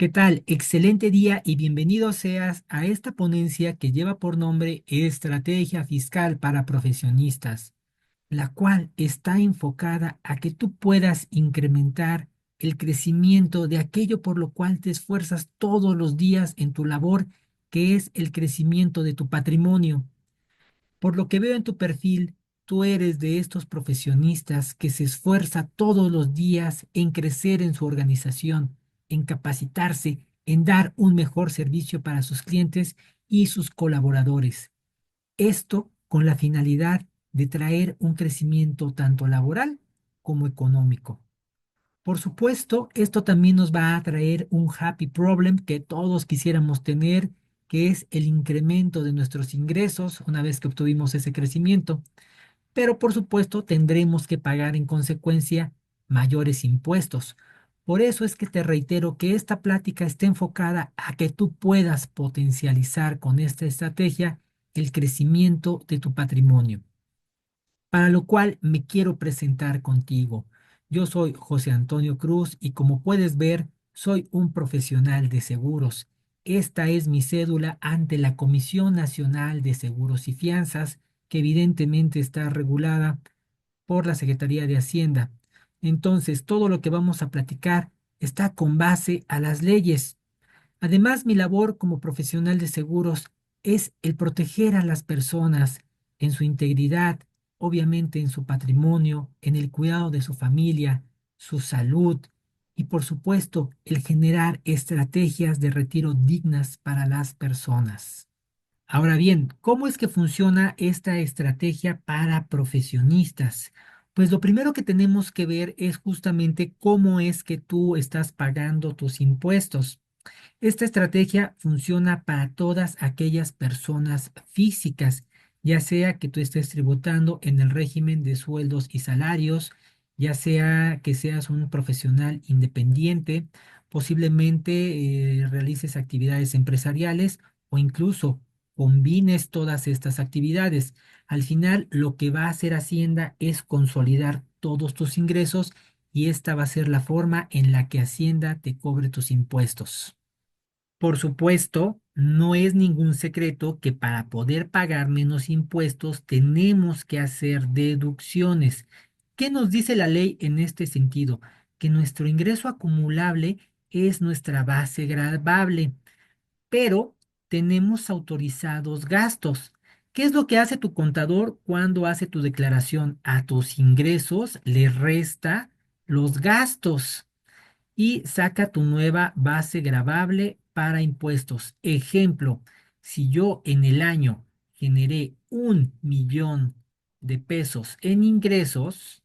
¿Qué tal? Excelente día y bienvenido seas a esta ponencia que lleva por nombre Estrategia Fiscal para Profesionistas, la cual está enfocada a que tú puedas incrementar el crecimiento de aquello por lo cual te esfuerzas todos los días en tu labor, que es el crecimiento de tu patrimonio. Por lo que veo en tu perfil, tú eres de estos profesionistas que se esfuerza todos los días en crecer en su organización, en capacitarse, en dar un mejor servicio para sus clientes y sus colaboradores. Esto con la finalidad de traer un crecimiento tanto laboral como económico. Por supuesto, esto también nos va a traer un happy problem que todos quisiéramos tener, que es el incremento de nuestros ingresos una vez que obtuvimos ese crecimiento. Pero por supuesto, tendremos que pagar en consecuencia mayores impuestos. Por eso es que te reitero que esta plática está enfocada a que tú puedas potencializar con esta estrategia el crecimiento de tu patrimonio, para lo cual me quiero presentar contigo. Yo soy José Antonio Cruz y como puedes ver, soy un profesional de seguros. Esta es mi cédula ante la Comisión Nacional de Seguros y Fianzas, que evidentemente está regulada por la Secretaría de Hacienda. Entonces, todo lo que vamos a platicar está con base a las leyes. Además, mi labor como profesional de seguros es el proteger a las personas en su integridad, obviamente en su patrimonio, en el cuidado de su familia, su salud y por supuesto el generar estrategias de retiro dignas para las personas. Ahora bien, ¿cómo es que funciona esta estrategia para profesionistas? Pues lo primero que tenemos que ver es justamente cómo es que tú estás pagando tus impuestos. Esta estrategia funciona para todas aquellas personas físicas, ya sea que tú estés tributando en el régimen de sueldos y salarios, ya sea que seas un profesional independiente, posiblemente realices actividades empresariales o incluso combines todas estas actividades. Al final, lo que va a hacer Hacienda es consolidar todos tus ingresos y esta va a ser la forma en la que Hacienda te cobre tus impuestos. Por supuesto, no es ningún secreto que para poder pagar menos impuestos tenemos que hacer deducciones. ¿Qué nos dice la ley en este sentido? Que nuestro ingreso acumulable es nuestra base gravable, pero tenemos autorizados gastos. ¿Qué es lo que hace tu contador cuando hace tu declaración? A tus ingresos le resta los gastos y saca tu nueva base gravable para impuestos. Ejemplo, si yo en el año generé 1 millón de pesos en ingresos,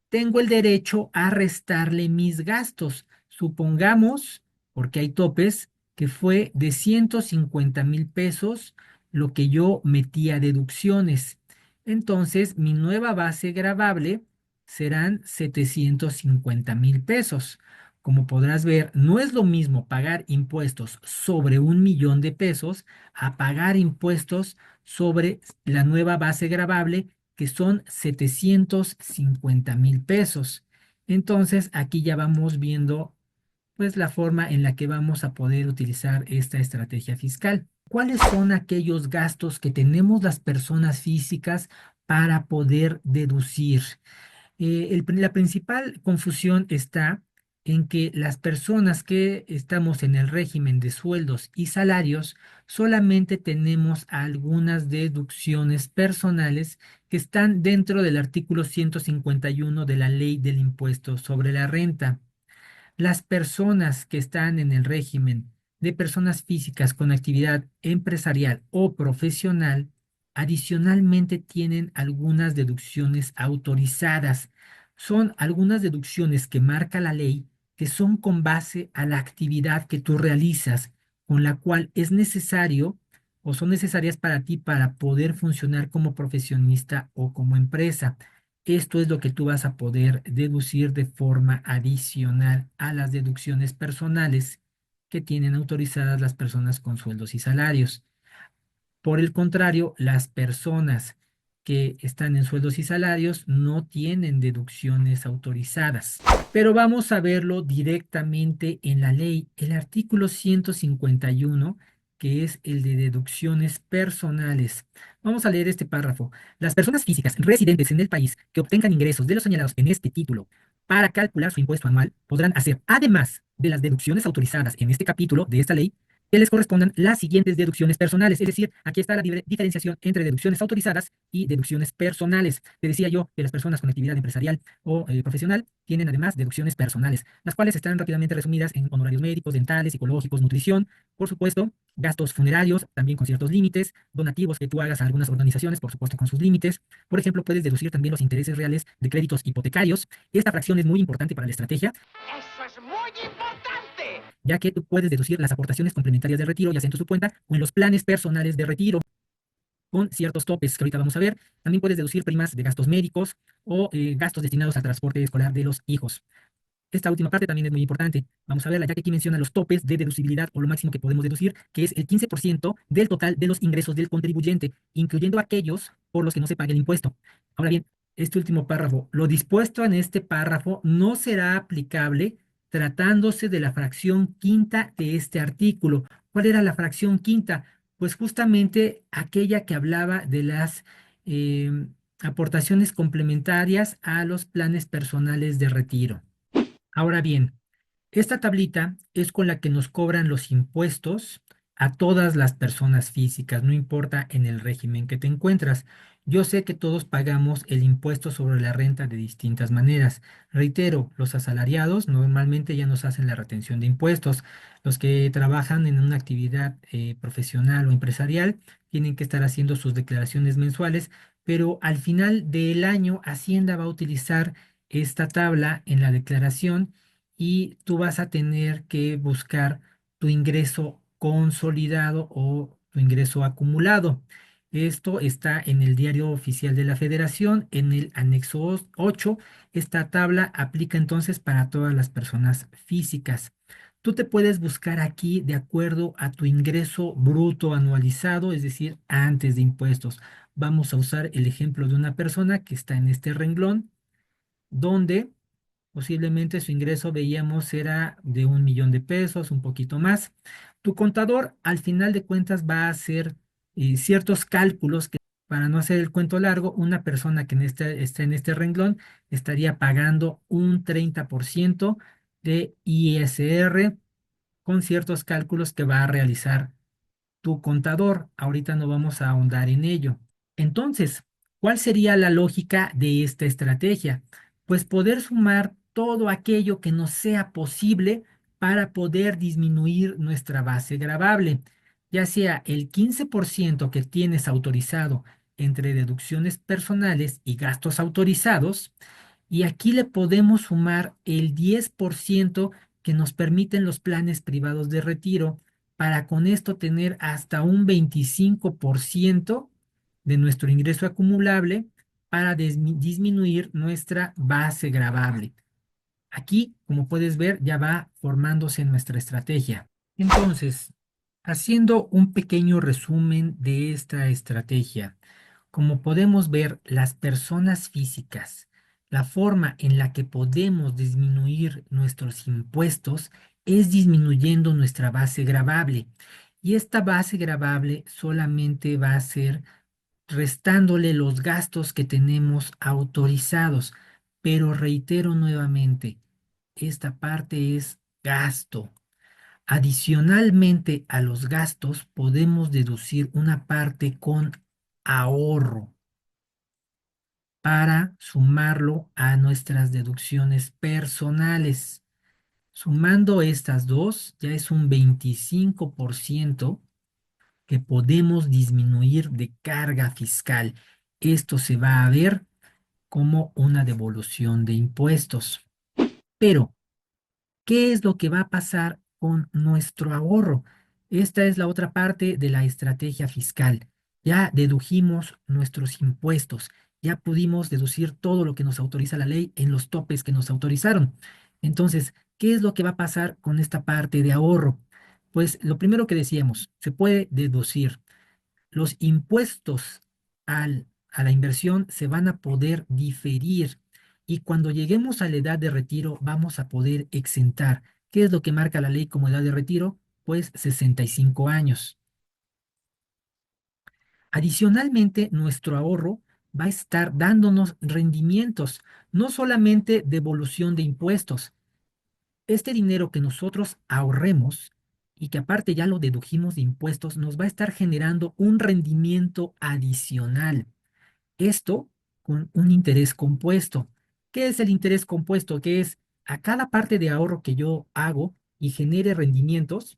tengo el derecho a restarle mis gastos. Supongamos, porque hay topes, que fue de 150,000 pesos lo que yo metí a deducciones. Entonces, mi nueva base gravable serán 750,000 pesos. Como podrás ver, no es lo mismo pagar impuestos sobre 1 millón de pesos a pagar impuestos sobre la nueva base gravable que son 750,000 pesos. Entonces, aquí ya vamos viendo pues la forma en la que vamos a poder utilizar esta estrategia fiscal. ¿Cuáles son aquellos gastos que tenemos las personas físicas para poder deducir? La principal confusión está en que las personas que estamos en el régimen de sueldos y salarios solamente tenemos algunas deducciones personales que están dentro del artículo 151 de la Ley del Impuesto sobre la Renta. Las personas que están en el régimen de personas físicas con actividad empresarial o profesional, adicionalmente tienen algunas deducciones autorizadas. Son algunas deducciones que marca la ley que son con base a la actividad que tú realizas, con la cual es necesario o son necesarias para ti para poder funcionar como profesionista o como empresa. Esto es lo que tú vas a poder deducir de forma adicional a las deducciones personales que tienen autorizadas las personas con sueldos y salarios. Por el contrario, las personas que están en sueldos y salarios no tienen deducciones autorizadas. Pero vamos a verlo directamente en la ley. El artículo 151, que es el de deducciones personales. Vamos a leer este párrafo. Las personas físicas residentes en el país que obtengan ingresos de los señalados en este título para calcular su impuesto anual podrán hacer, además de las deducciones autorizadas en este capítulo de esta ley, que les correspondan las siguientes deducciones personales. Es decir, aquí está la diferenciación entre deducciones autorizadas y deducciones personales. Te decía yo que las personas con actividad empresarial o profesional tienen además deducciones personales, las cuales están rápidamente resumidas en honorarios médicos, dentales, psicológicos, nutrición, por supuesto, gastos funerarios, también con ciertos límites, donativos que tú hagas a algunas organizaciones, por supuesto, con sus límites. Por ejemplo, puedes deducir también los intereses reales de créditos hipotecarios. Esta fracción es muy importante para la estrategia. Eso es muy importante, ya que tú puedes deducir las aportaciones complementarias de retiro, ya sea en tu subcuenta o en los planes personales de retiro, con ciertos topes que ahorita vamos a ver. También puedes deducir primas de gastos médicos o gastos destinados al transporte escolar de los hijos. Esta última parte también es muy importante. Vamos a verla, ya que aquí menciona los topes de deducibilidad o lo máximo que podemos deducir, que es el 15% del total de los ingresos del contribuyente, incluyendo aquellos por los que no se pague el impuesto. Ahora bien, este último párrafo, lo dispuesto en este párrafo no será aplicable tratándose de la fracción quinta de este artículo. ¿Cuál era la fracción quinta? Pues justamente aquella que hablaba de las aportaciones complementarias a los planes personales de retiro. Ahora bien, esta tablita es con la que nos cobran los impuestos a todas las personas físicas, no importa en el régimen que te encuentras. Yo sé que todos pagamos el impuesto sobre la renta de distintas maneras. Reitero, los asalariados normalmente ya nos hacen la retención de impuestos. Los que trabajan en una actividad profesional o empresarial tienen que estar haciendo sus declaraciones mensuales, pero al final del año Hacienda va a utilizar esta tabla en la declaración y tú vas a tener que buscar tu ingreso consolidado o tu ingreso acumulado. Esto está en el Diario Oficial de la Federación, en el anexo 8. Esta tabla aplica entonces para todas las personas físicas. Tú te puedes buscar aquí de acuerdo a tu ingreso bruto anualizado, es decir, antes de impuestos. Vamos a usar el ejemplo de una persona que está en este renglón, donde posiblemente su ingreso veíamos era de 1 millón de pesos, un poquito más. Tu contador al final de cuentas va a hacer ciertos cálculos que, para no hacer el cuento largo, una persona que está en este renglón estaría pagando un 30% de ISR con ciertos cálculos que va a realizar tu contador. Ahorita no vamos a ahondar en ello. Entonces, ¿cuál sería la lógica de esta estrategia? Pues poder sumar todo aquello que nos sea posible para poder disminuir nuestra base gravable, ya sea el 15% que tienes autorizado entre deducciones personales y gastos autorizados, y aquí le podemos sumar el 10% que nos permiten los planes privados de retiro, para con esto tener hasta un 25% de nuestro ingreso acumulable para disminuir nuestra base gravable. Aquí, como puedes ver, ya va formándose nuestra estrategia. Entonces, haciendo un pequeño resumen de esta estrategia, como podemos ver, las personas físicas, la forma en la que podemos disminuir nuestros impuestos es disminuyendo nuestra base gravable. Y esta base gravable solamente va a ser restándole los gastos que tenemos autorizados. Pero reitero nuevamente, esta parte es gasto. Adicionalmente a los gastos, podemos deducir una parte con ahorro para sumarlo a nuestras deducciones personales. Sumando estas dos, ya es un 25% que podemos disminuir de carga fiscal. Esto se va a ver como una devolución de impuestos. Pero, ¿qué es lo que va a pasar con nuestro ahorro? Esta es la otra parte de la estrategia fiscal. Ya dedujimos nuestros impuestos, ya pudimos deducir todo lo que nos autoriza la ley en los topes que nos autorizaron. Entonces, ¿qué es lo que va a pasar con esta parte de ahorro? Pues lo primero que decíamos, se puede deducir los impuestos al a la inversión se van a poder diferir y cuando lleguemos a la edad de retiro vamos a poder exentar. ¿Qué es lo que marca la ley como edad de retiro? Pues 65 años. Adicionalmente, nuestro ahorro va a estar dándonos rendimientos, no solamente devolución de impuestos. Este dinero que nosotros ahorremos y que aparte ya lo dedujimos de impuestos, nos va a estar generando un rendimiento adicional. Esto con un interés compuesto. ¿Qué es el interés compuesto? Que es a cada parte de ahorro que yo hago y genere rendimientos,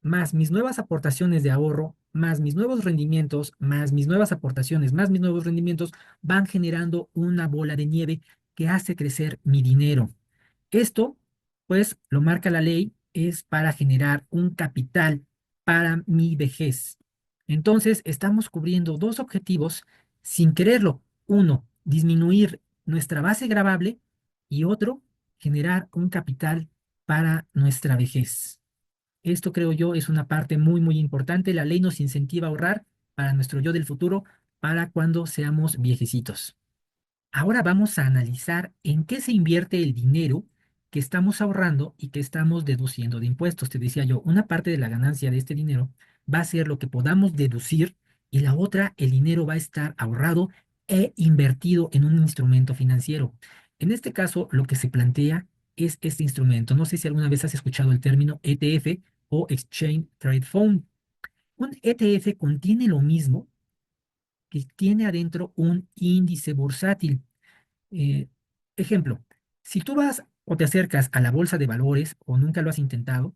más mis nuevas aportaciones de ahorro, más mis nuevos rendimientos, más mis nuevas aportaciones, más mis nuevos rendimientos, van generando una bola de nieve que hace crecer mi dinero. Esto, pues, lo marca la ley, es para generar un capital para mi vejez. Entonces, estamos cubriendo dos objetivos sin quererlo. Uno, disminuir nuestra base gravable y otro, generar un capital para nuestra vejez. Esto creo yo es una parte muy, muy importante. La ley nos incentiva a ahorrar para nuestro yo del futuro, para cuando seamos viejecitos. Ahora vamos a analizar en qué se invierte el dinero que estamos ahorrando y que estamos deduciendo de impuestos. Te decía yo, una parte de la ganancia de este dinero va a ser lo que podamos deducir y la otra, el dinero va a estar ahorrado e invertido en un instrumento financiero. En este caso, lo que se plantea es este instrumento. No sé si alguna vez has escuchado el término ETF o Exchange Trade Fund. Un ETF contiene lo mismo que tiene adentro un índice bursátil. Eh, Ejemplo, si tú vas o te acercas a la bolsa de valores o nunca lo has intentado,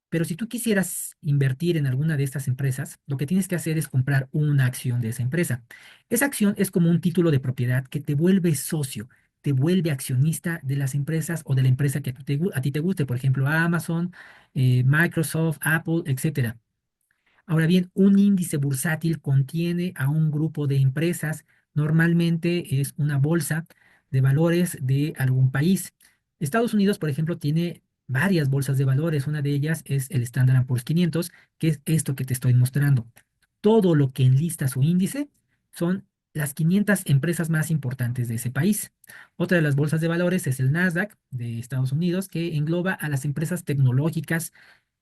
pero si tú quisieras invertir en alguna de estas empresas, lo que tienes que hacer es comprar una acción de esa empresa. Esa acción es como un título de propiedad que te vuelve socio, te vuelve accionista de las empresas o de la empresa que a ti te guste, por ejemplo, Amazon, Microsoft, Apple, etcétera. Ahora bien, un índice bursátil contiene a un grupo de empresas, normalmente es una bolsa de valores de algún país. Estados Unidos, por ejemplo, tiene varias bolsas de valores. Una de ellas es el Standard Poor's 500, que es esto que te estoy mostrando. Todo lo que enlista su índice son las 500 empresas más importantes de ese país. Otra de las bolsas de valores es el Nasdaq de Estados Unidos, que engloba a las empresas tecnológicas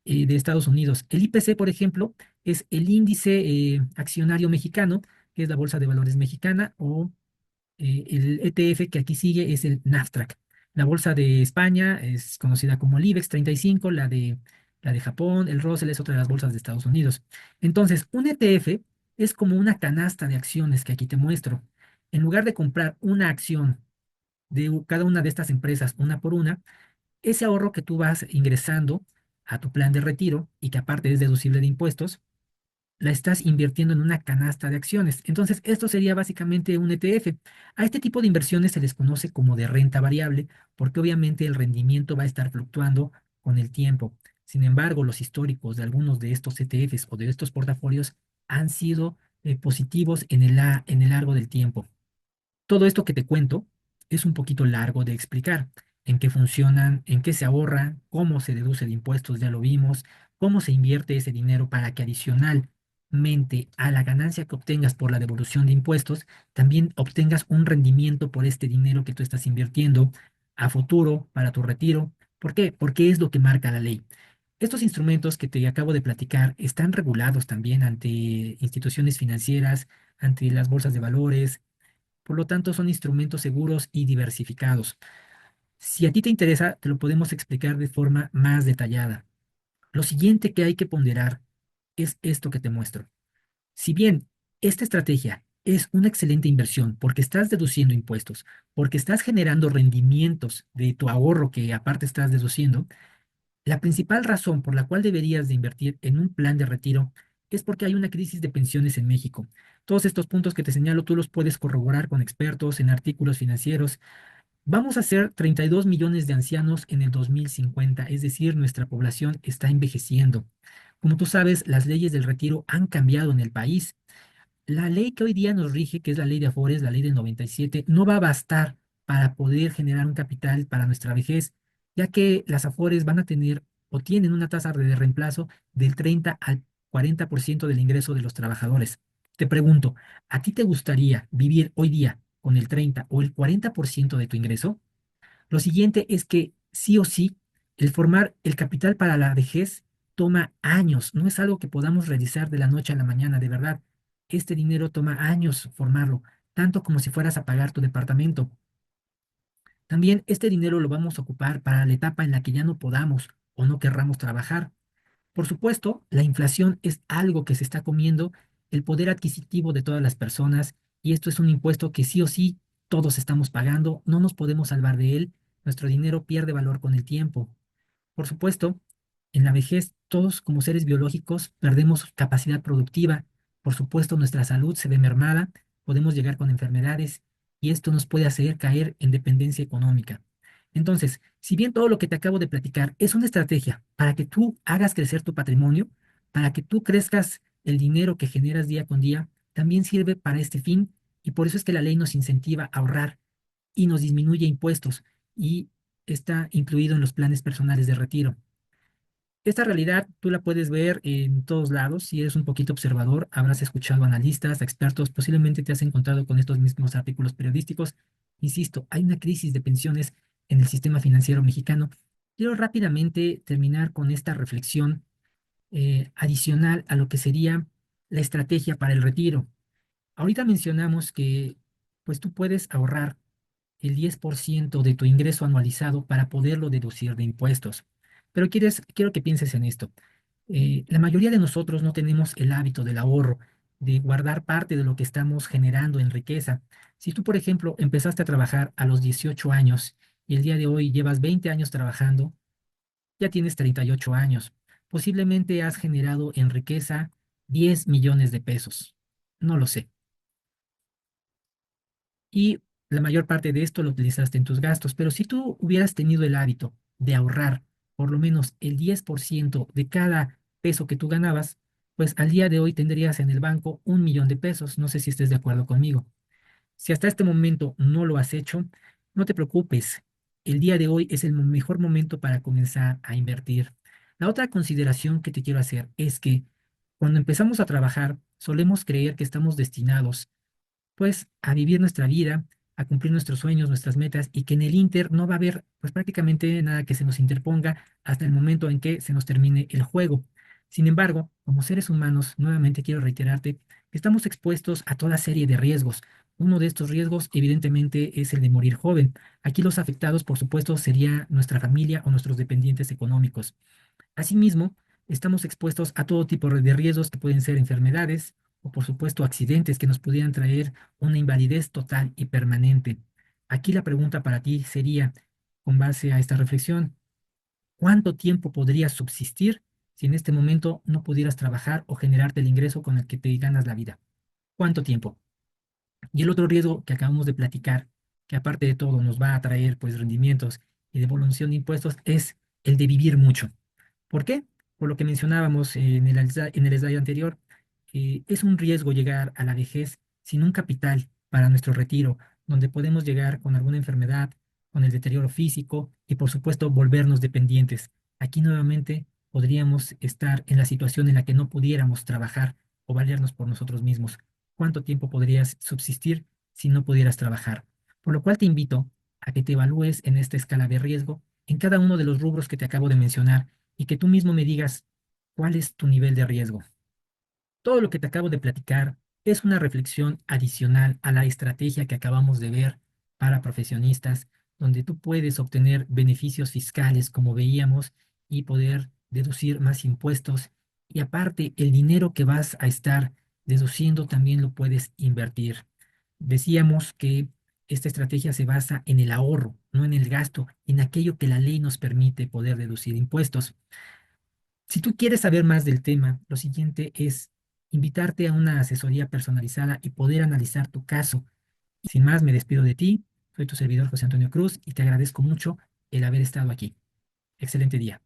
de Estados Unidos. El IPC, por ejemplo, es el índice accionario mexicano, que es la Bolsa de Valores mexicana, o el ETF que aquí sigue es el NASDAQ. La Bolsa de España es conocida como el IBEX 35, la de Japón, el Russell es otra de las bolsas de Estados Unidos. Entonces, un ETF es como una canasta de acciones que aquí te muestro. En lugar de comprar una acción de cada una de estas empresas una por una, ese ahorro que tú vas ingresando a tu plan de retiro y que aparte es deducible de impuestos, la estás invirtiendo en una canasta de acciones. Entonces, esto sería básicamente un ETF. A este tipo de inversiones se les conoce como de renta variable, porque obviamente el rendimiento va a estar fluctuando con el tiempo. Sin embargo, los históricos de algunos de estos ETFs o de estos portafolios han sido positivos en el largo del tiempo. Todo esto que te cuento es un poquito largo de explicar. En qué funcionan, en qué se ahorra, cómo se deduce de impuestos, ya lo vimos, cómo se invierte ese dinero para que adicionalmente a la ganancia que obtengas por la devolución de impuestos, también obtengas un rendimiento por este dinero que tú estás invirtiendo a futuro para tu retiro. ¿Por qué? Porque es lo que marca la ley. Estos instrumentos que te acabo de platicar están regulados también ante instituciones financieras, ante las bolsas de valores, por lo tanto, son instrumentos seguros y diversificados. Si a ti te interesa, te lo podemos explicar de forma más detallada. Lo siguiente que hay que ponderar es esto que te muestro. Si bien esta estrategia es una excelente inversión porque estás deduciendo impuestos, porque estás generando rendimientos de tu ahorro que aparte estás deduciendo, la principal razón por la cual deberías de invertir en un plan de retiro es porque hay una crisis de pensiones en México. Todos estos puntos que te señalo, tú los puedes corroborar con expertos en artículos financieros. Vamos a ser 32 millones de ancianos en el 2050, es decir, nuestra población está envejeciendo. Como tú sabes, las leyes del retiro han cambiado en el país. La ley que hoy día nos rige, que es la ley de Afores, la ley del 97, no va a bastar para poder generar un capital para nuestra vejez, ya que las Afores van a tener o tienen una tasa de reemplazo del 30 al 40% del ingreso de los trabajadores. Te pregunto, ¿a ti te gustaría vivir hoy día con el 30 o el 40% de tu ingreso? Lo siguiente es que sí o sí, el formar el capital para la vejez toma años, no es algo que podamos realizar de la noche a la mañana, de verdad. Este dinero toma años formarlo, tanto como si fueras a pagar tu departamento. También este dinero lo vamos a ocupar para la etapa en la que ya no podamos o no querramos trabajar. Por supuesto, la inflación es algo que se está comiendo el poder adquisitivo de todas las personas y esto es un impuesto que sí o sí todos estamos pagando, no nos podemos salvar de él, nuestro dinero pierde valor con el tiempo. Por supuesto, en la vejez todos como seres biológicos perdemos capacidad productiva, por supuesto nuestra salud se ve mermada, podemos llegar con enfermedades y esto nos puede hacer caer en dependencia económica. Entonces, si bien todo lo que te acabo de platicar es una estrategia para que tú hagas crecer tu patrimonio, para que tú crezcas el dinero que generas día con día, también sirve para este fin y por eso es que la ley nos incentiva a ahorrar y nos disminuye impuestos y está incluido en los planes personales de retiro. Esta realidad tú la puedes ver en todos lados. Si eres un poquito observador, habrás escuchado analistas, expertos, posiblemente te has encontrado con estos mismos artículos periodísticos. Insisto, hay una crisis de pensiones en el sistema financiero mexicano. Quiero rápidamente terminar con esta reflexión adicional a lo que sería la estrategia para el retiro. Ahorita mencionamos que pues tú puedes ahorrar el 10% de tu ingreso anualizado para poderlo deducir de impuestos. Pero quiero que pienses en esto. La mayoría de nosotros no tenemos el hábito del ahorro, de guardar parte de lo que estamos generando en riqueza. Si tú, por ejemplo, empezaste a trabajar a los 18 años y el día de hoy llevas 20 años trabajando, ya tienes 38 años. Posiblemente has generado en riqueza 10 millones de pesos. No lo sé, y la mayor parte de esto lo utilizaste en tus gastos. Pero si tú hubieras tenido el hábito de ahorrar por lo menos el 10% de cada peso que tú ganabas, pues al día de hoy tendrías en el banco 1 millón de pesos. No sé si estés de acuerdo conmigo. Si hasta este momento no lo has hecho, no te preocupes. El día de hoy es el mejor momento para comenzar a invertir. La otra consideración que te quiero hacer es que cuando empezamos a trabajar, solemos creer que estamos destinados pues a vivir nuestra vida, a cumplir nuestros sueños, nuestras metas y que en el Inter no va a haber pues prácticamente nada que se nos interponga hasta el momento en que se nos termine el juego. Sin embargo, como seres humanos, nuevamente quiero reiterarte que estamos expuestos a toda serie de riesgos. Uno de estos riesgos, evidentemente, es el de morir joven. Aquí los afectados, por supuesto, sería nuestra familia o nuestros dependientes económicos. Asimismo, estamos expuestos a todo tipo de riesgos que pueden ser enfermedades o, por supuesto, accidentes que nos pudieran traer una invalidez total y permanente. Aquí la pregunta para ti sería, con base a esta reflexión, ¿cuánto tiempo podrías subsistir si en este momento no pudieras trabajar o generarte el ingreso con el que te ganas la vida? ¿Cuánto tiempo? Y el otro riesgo que acabamos de platicar, que aparte de todo nos va a traer pues rendimientos y devolución de impuestos, es el de vivir mucho. ¿Por qué? Por lo que mencionábamos en el slide anterior, es un riesgo llegar a la vejez sin un capital para nuestro retiro, donde podemos llegar con alguna enfermedad, con el deterioro físico y por supuesto volvernos dependientes. Aquí nuevamente podríamos estar en la situación en la que no pudiéramos trabajar o valernos por nosotros mismos. ¿Cuánto tiempo podrías subsistir si no pudieras trabajar? Por lo cual te invito a que te evalúes en esta escala de riesgo en cada uno de los rubros que te acabo de mencionar y que tú mismo me digas cuál es tu nivel de riesgo. Todo lo que te acabo de platicar es una reflexión adicional a la estrategia que acabamos de ver para profesionistas, donde tú puedes obtener beneficios fiscales, como veíamos, y poder deducir más impuestos. Y aparte, el dinero que vas a estar deduciendo también lo puedes invertir. Decíamos que esta estrategia se basa en el ahorro, no en el gasto, en aquello que la ley nos permite poder deducir impuestos. Si tú quieres saber más del tema, lo siguiente es invitarte a una asesoría personalizada y poder analizar tu caso. Sin más, me despido de ti. Soy tu servidor José Antonio Cruz y te agradezco mucho el haber estado aquí. Excelente día.